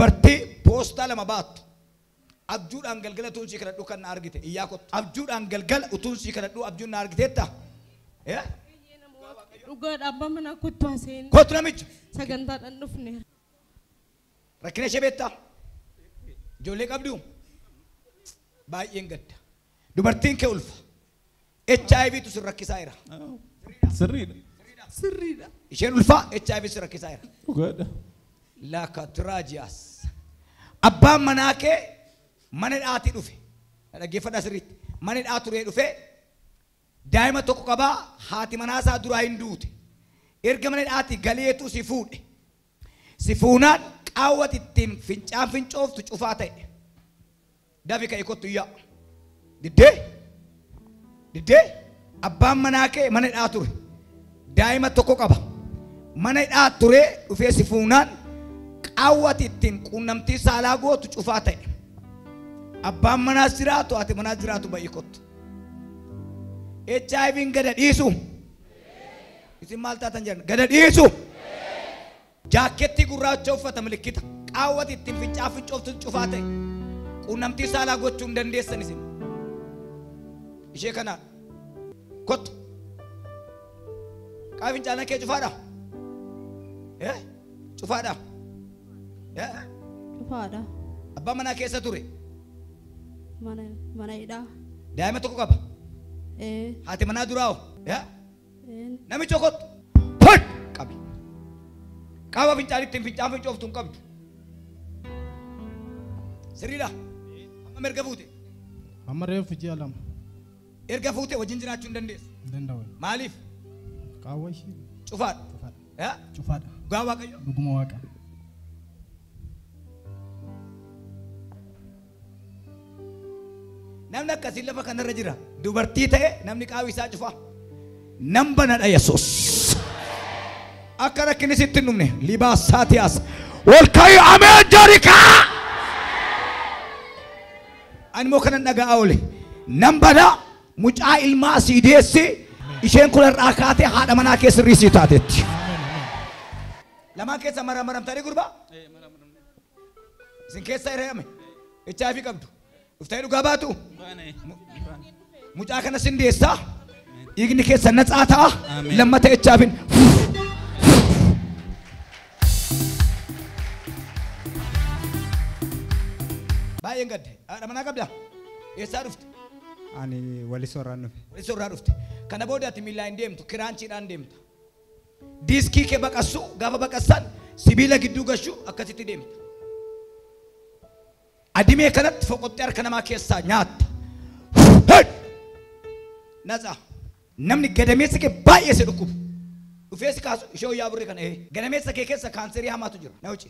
dubartii poostaa lama baattu abjuudhaan galgala utuun sii kadhadhu kan na argite iyyaa kottu abjuudhaan galgala utuun sii kadhadhu abjuun na argiteetta dhugaa dhaabba mana kottu aseen kottu namicha sagantaadhaan dhufne rakkina ishee beektaa ijoollee qabdu baay'een gadda dubartiin kee ulfa HIV tu sin rakkisaa jira sirriidha isheen ulfa HIV sin rakkisaa jira dhugaadha laakatiraajiyaas abbaan manaa kee mana dhaatii dhufe dhaggeeffadha sirriitti mana dhaa turee dhufe daa'ima tokko qabaa haati manaasaa duraa hin duute erga mana dhaatii galeetu si fuudhe si fuunaan qaawwat ittiin fincaan fincooftu cufaa ta'e dafi ka'e kottu iyyaa diddee abbaan manaa kee mana dhaa ture daa'ima tokko qaba mana dhaa turee dhufee si fuunaan qaawwat ittiin quunnamtii saalaa gootu cufaa ta'e abbaan manaas jiraatu ati manaas jiraatu ba'i kottu HIV'n gada dhiisu isin maal taatan jedhan gada dhiisu jaakketti gurraacha uffata milikkita qaawwat ittiin fincaa fincooftu cufaa ta'e quunnamtii saalaa gochuu hin dandeessan isin ishee kanaan kottu qaa fincaalan kee cufaadha cufaadha cufaadha abbaan manaa keessa ture mana hidhaa daa'ima tokko qaba haati manaa duraa'o namicha kottu pod qabi qaaba fincaan ittiin fincaan fincooftu hin qabdu sirriidha amma erga fuute amma reefu ji'a lama erga fuute wajjin jiraachuu hin dandeessu danda'u maaliif qaawwa ishee cufaadha cufaadha dhugaa waaqayyo dhuguma waaqa namni akkasii lafa kanarra jira dubartii ta'e namni qaawwi isaa cufaa nan banadha Yesuus akka rakkinni sitti hin dhumne libaasaatiyaas wal ka'i ameen jarikaa ani moo kanan dhaga'aa oole nan bana mucaa ilmaa sii deessi isheen kun irraa kaatee haadha manaa keessa sirrii sii taatetti lamaan keessa maramtamtanii gurbaa isin keessa hir'ame HIV qabdu dhuftanii dhugaa baatu mucaa kana sin deessaa dhiigni keessa natsaa ta'a lammata HIV'n baay'een gadde haadha manaa qabda eessaa dhufte ani walisorraan dhufe walisorraa dhufte kana booda ati miillaa hin deemtu kiraanchiidhaan deemta diiskii kee baqassu gaafa baqassan sibiila gidduu gashu akkasitti deemta adimee kanatti foqottee harka namaa keessaa nyaatta natsa namni gadameessa kee baay'ee si dhukkubu dhufeessi kaasu ishee wayyaa burree kana gadameessa kee keessa kaanserii hamaatu jira na wuce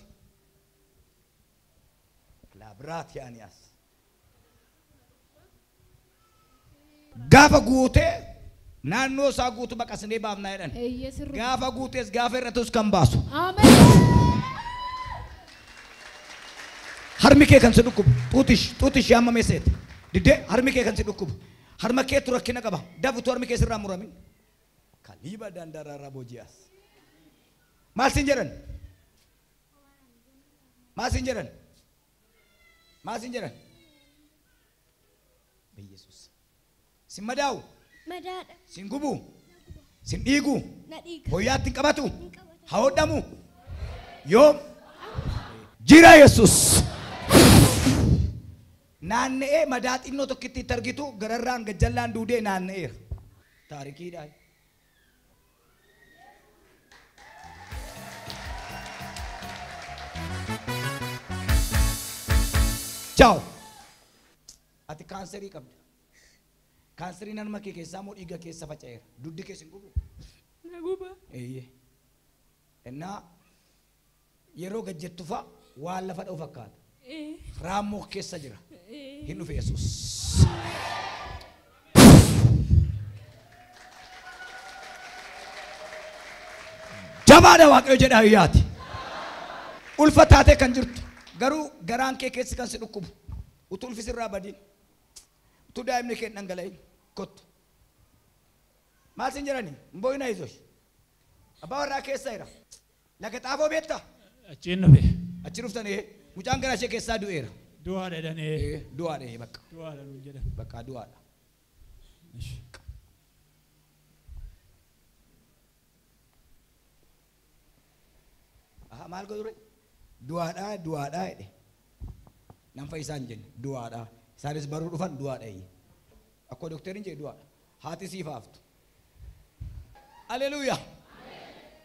laabraatiyaaniyaas gaafa guutee naannoo isaa guutu baqasnee baafnaa jedhan gaafa guutees gaafa irratus kan baasu harmi kee kan si dhukkubu xuutish yaamamee seete diddee harmi kee kan si dhukkubu harma keetu rakkina qaba dafutu harmi kee sirraa muramin kaliiba dandararraa booji'aas maal sin jedhan maal sin jedhan maal sin jedhan biyyesus sin madaa'u madaadha sin gubu sin dhiigu na dhiiga hoyyaatti hin qabatu haa hodhamu yoom jira Yesus naanna'ee madaa xinnoo tokkitti itti argitu gararraan gajjallaan duudee naanna'eera taarikiidhaa ciao ati kaanserii qabda kaanserii nama kee keessaa moo dhiiga keessa faca'eera duddi keessa hin gubu naguba innaa yeroo gajjettu fa'a waan lafa dha'u fakkaata raammoo keessa jira hin dhufe Yesuus jabaadha waaqayyo jedha hiyyaati ulfa taatee kan jirtu garuu garaan kee keessi kan si dhukkubu utuu ulfi sirraa badiin utuu daa'imni kee dhangala'in kottu maal sin jedhani mbooyina isosh abbaa warraa keessa jira laga xaafoo beektaa achiin dhufe achi dhuftanii Mucaan garaa ishee keessaa du'eera. Du'aadha jedhanii. Du'aadha bakka. Du'aadha nuun jedhan. Bakka du'aadha. Maal godhure? Du'aadha jedhe. Nam Fayyisaa hin jenne du'aadha. Isaanis baruu dhufan du'aadha. Akkoo doktoriin jedhe du'aadha. Haati siif haaftu. Aleluuyaa.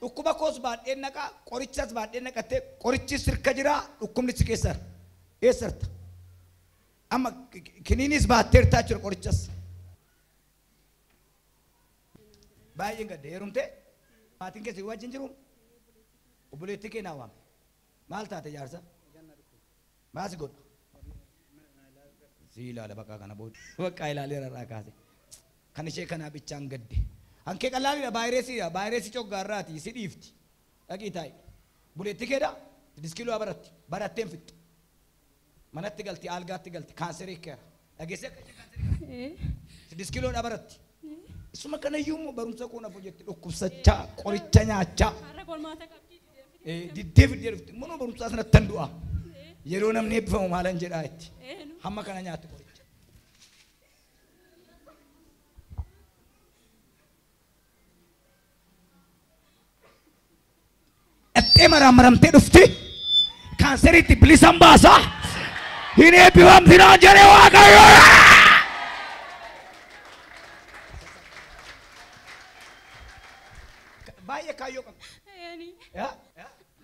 Dhukkuba koos baadheen naqaa, qorichas baadheen naqattee qorichi sirka jiraa, dhukkubni si keessara. Eessarta? Amma kiniinis baatteertaa jira qorichas. Baay'een gadda heerumtee maatiin keessa wajjin jiru obboleettii kee naa waame. Maal taate jaarsa? Maal si godha? Si ilaala bakka kana booda. Bakka ilaalee rarraa kaase. Kan ishee kanaa bichaan gadde. Hankee qalaalidha baay'ireesii coggaarraati si dhiifti. Dhaqii taa'i. Buleettii keedha 6 kiiloo baratteen fixxu. Manatti galti algaatti galti kaanserii keera. Dhageessee akka kaanserii 6 kiiloo baratti. Isuma kana iyyuu barumsa koo nafu jetti dhukkubsachaa qoricha nyaachaa. Diddee fiddee dhufti. Mana barumsaa sanatti tan du'a. Yeroo namni eebbifamu maalan jedhaa itti. Hamma kana nyaatti qoricha. Dhattee maramtee dhufti. Kaanseriitti bilisan baasaa. Hin eebbifamti naan jedhee Waaqayyoo. Baay'ee kaayyoo qaba.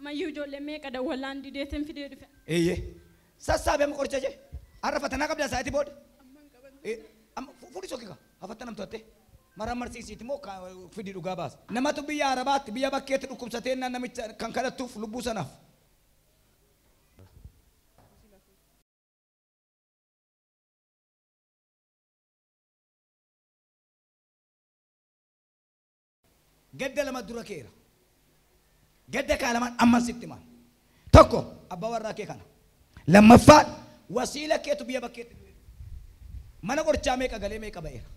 Mayyuu ijoollee meeqa dawwalaan dideetiin fidee dhufe. Sassaabee amma qoricha jee. Har'a fatanaa qabdaa sa'aatii booda. Fuudhi sokkika. Hafatta nam to'attee. Mararsiisiiti moo fidii dhugaa baasa. Namatu biyya Arabaatti biyya bakkeetti dhukkubsatee namicha kan kadhattuuf lubbuu sanaaf. Gadda lama dura keera. Gadda kaa lamaan amman sitti maal. Tokko abbaa warraa kee kana. Lammaffaan wasiila keetu biyya bakkeetti. Mana qorichaa meeqa galee meeqa ba'eera.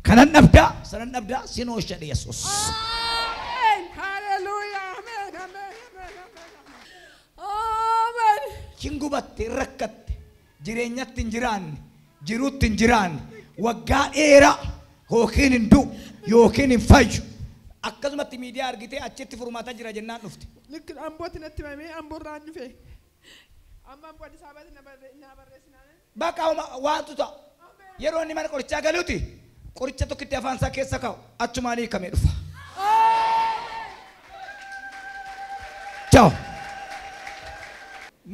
Kanan dhabdaa sanan dhabdaa sinoo shadhe Yesuus. Hallelujah. Amen. Kingubatte rakkatte jireenyatti hin jiraanne jiruutti hin jiraanne waggaa dheeraa yookiin hin du'u yookiin hin fayyu. Akkasumatti miidiyaa argitee achitti furmaataa jira jennaan dhufte. Likki ambooti natti mamee amboorraan dhufe. Amma amboo Addis Ababaatti na barreessinaan. Bakka waantu ta'a. Yeroo inni mana qorichaa galuuti qoricha tokkitti afaan isaa keessa kaa'u achumaan hiikamee dhufa. Ciao.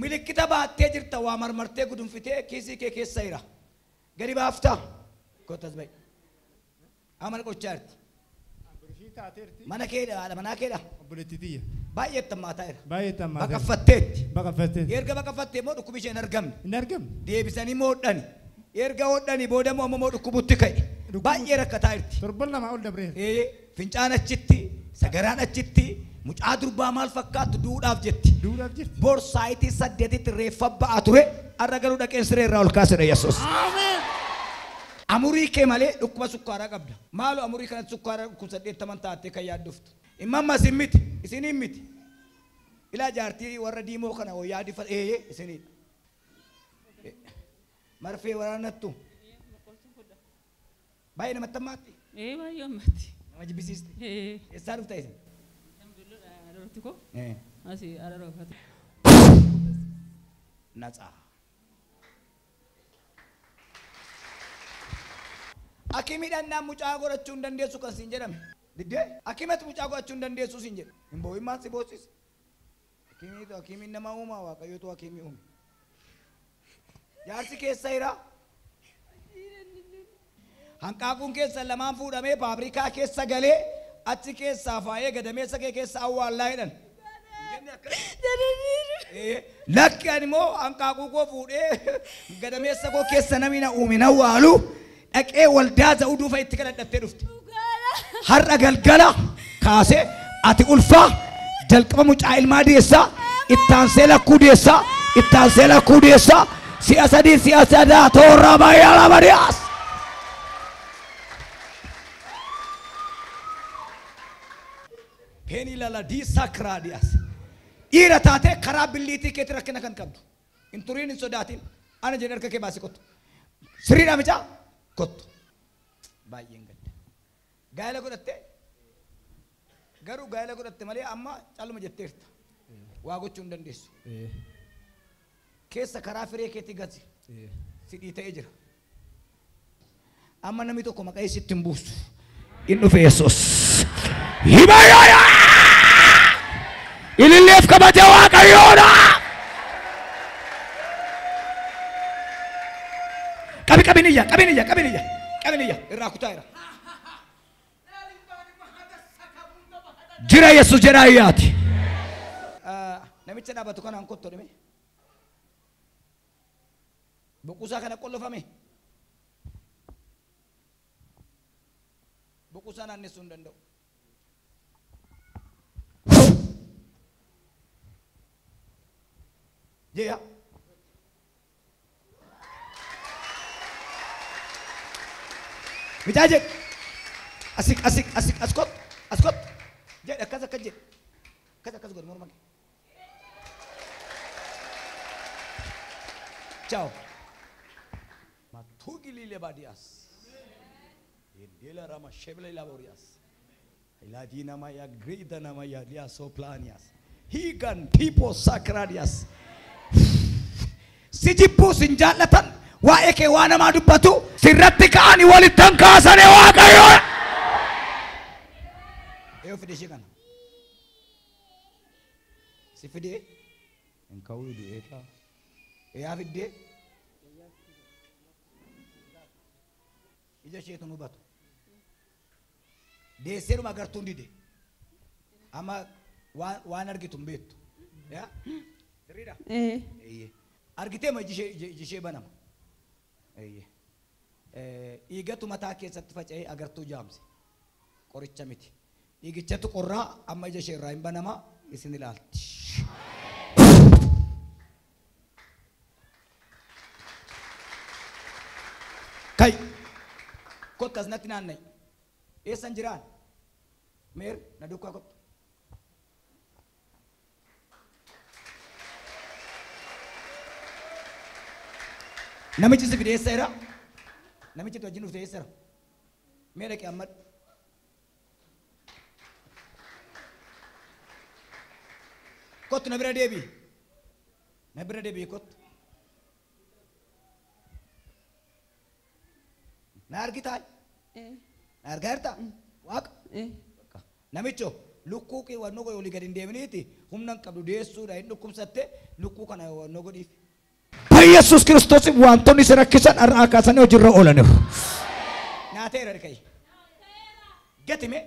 Milikkita baattee jirta waa marmartee gudunfitee kiisii kee keessa jira. Gadi baaftaa. Kottas ba'i. Mana qorichaa jirti. Mana keedha mana keedha. Obboleettitiyya. Baay'eetti ammaataa jira. Baay'eetti ammaataa. Baqaffatteetti. Baqaffatteetti. Erga baqaffattee moo dhukkubi isheen argamne. Hin argamne. Deebisanii moodhani. Erga hodhani booda moo dhukkubutti ka'e. Baay'ee rakkataa jirti. Torban lama ol dabree. Fincaan achitti sagaraan achitti mucaa durbaa maal fakkaattu duudhaaf jetti. Duudhaaf jirti. Borsaayitii 8tti reeffa ba'aa ture. Har'a garuu dhaqeen siree irraa ol kaasedha Yesuus. Amurii kee malee dhukkuba sukkaaraa qabda. Maaloo amurii kanatti sukkaaraa dhukkubsadhee taman taatee kan yaaddoftu. Imamma isin miti isiniin miti. Ilaa jaartii warra diimoo kana oo yaadifa isiniidha. Marfee waraanattu. Baay'ee namatti ammaatti. Baay'ee ammaatti. Nama jibbisiiste. Eessaa dhufta isin? Tiko? Asii araroofate. Natsaa. Akimiidhaan naan mucaa godhachuu hin dandeessu kan siin jedhame. Diddee akimatti mucaa godhachuu hin dandeessu siin jedhe. Hin boo'immaan si boossise. Akimiin nama uumaa waaqayyootu akimii uume. Jaarsi keessa jira. Hanqaaquun keessa lamaan fuudhamee paabrikaa keessa galee achi keessaa faayee gadameessa kee keessa awwaallaa jedhan. Lakki ani immoo hanqaaquu koo fuudhee gadameessa koo keessa namni na uume na awwaalu dhaqee waldaa za'uu duufa itti kadhadhattee dhufte. Har'a galgala kaasee ati ulfaa jalqaba mucaa ilmaa deessaa ittaansee lakkuu deessaa ittaansee lakkuu deessaa si'a sadii si'a sadaa toorraa baay'ee lama dhiyaas. Peni lala di sakradias. Dhiira taatee karaa billiitii keetti rakkina kan qabdu. Inturiin hin sodaatin. Ana jedhe harka kee baasi kottu. Sirriidhaa micaa kottu. Baay'een gadda. Gaa'ela godhatte. Garuu gaa'ela godhatte malee amma calluma jetteerta. Waa gochuu hin dandeessu. Keessa karaa firee keetti gati. Sidhii ta'ee jira. Amma namni tokko maqaa isitti hin buusu. In dhufe Yesuus. Himayaya! Ililleef kabajaa Waaqayyoodha! Qabiniyya irraa kutaa jira. Jira Yesuus jedhaa iyyaati. Namicha dhaabatu kanaan kottu dhime. Boqusaa kana qollofame. Boqusaa naannessuu hin danda'u. Jeya. Mijaa jedhe. As kottu. Jedhe akkas jedhe. Akkas godhe morma kee. Ciao. Matugili lebadias. Yendela rama shebele laborias. Iladina maya grida na maya dia soplanias. Higan people sakradias. Sijipu sinjalatan wa eke wana madubatu sirratti kaani walittan kaasane Waaqayyo. Eo fide shikana. Si fide enkawu du eta. Eya fide ija sheetu nu batu deesseeruma agartuun dide amma waan argitu hin beektu yaa sirriidha argitee ma ijishee banama dhiigatu mataa keessatti faca'ee agartuu jaamse qoricha miti dhiigichatu qorraa amma ija ishee irraa hin banama isin ilaalti. Kai kottas natti naanna'e eessan jiraan meer na dukkaa kottu namichi si fide eessa jira namichi tu wajjin dhufte eessa jira mee dhaqee ammadhu kottu na bira deebi'i kottu na argitaa na argaa jirta waaqa namicho lukkuu kee wannoo godhe olii gadi hin deeminiiti humna hin qabdu deessuudha hin dhukkubsatte lukkuu kana wannoo godhiif. Yesus Kristos wantoonni si rakkisan har'aa kaasanii hojiirra oolaniiru. Naateera dhaqee gatime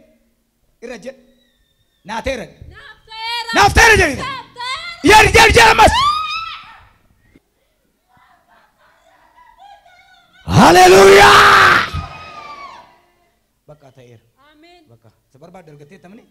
irra jedhe naateera jedhina jedhi ammas. Hallelujah. Bakka ta'eera. Bakka isa barbaadde argattee tamani.